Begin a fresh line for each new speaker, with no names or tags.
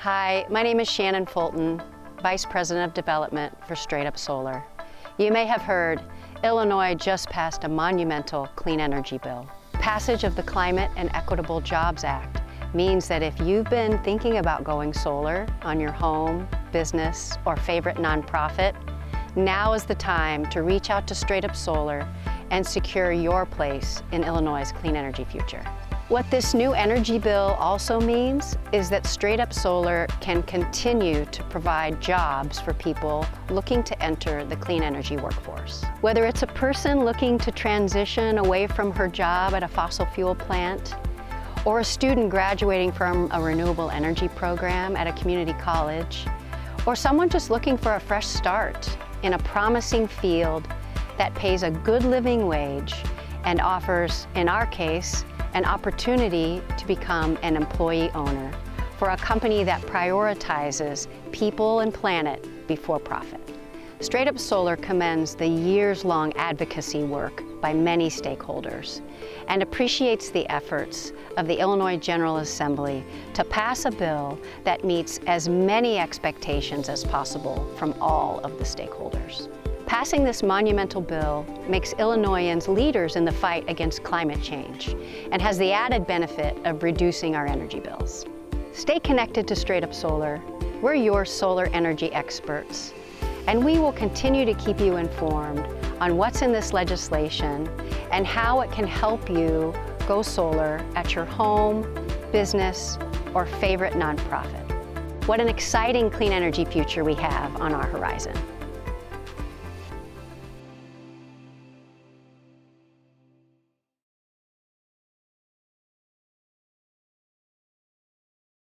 Hi, my name is Shannon Fulton, Vice President of Development for Straight Up Solar. You may have heard Illinois just passed a monumental clean energy bill. Passage of the Climate and Equitable Jobs Act means that if you've been thinking about going solar on your home, business, or favorite nonprofit, now is the time to reach out to Straight Up Solar and secure your place in Illinois' clean energy future. What this new energy bill also means is that Straight Up Solar can continue to provide jobs for people looking to enter the clean energy workforce. Whether it's a person looking to transition away from her job at a fossil fuel plant, or a student graduating from a renewable energy program at a community college, or someone just looking for a fresh start in a promising field that pays a good living wage and offers, in our case, an opportunity to become an employee owner for a company that prioritizes people and planet before profit. Straight Up Solar commends the years-long advocacy work by many stakeholders and appreciates the efforts of the Illinois General Assembly to pass a bill that meets as many expectations as possible from all of the stakeholders. Passing this monumental bill makes Illinoisans leaders in the fight against climate change and has the added benefit of reducing our energy bills. Stay connected to Straight Up Solar. We're your solar energy experts, and we will continue to keep you informed on what's in this legislation and how it can help you go solar at your home, business, or favorite nonprofit. What an exciting clean energy future we have on our horizon.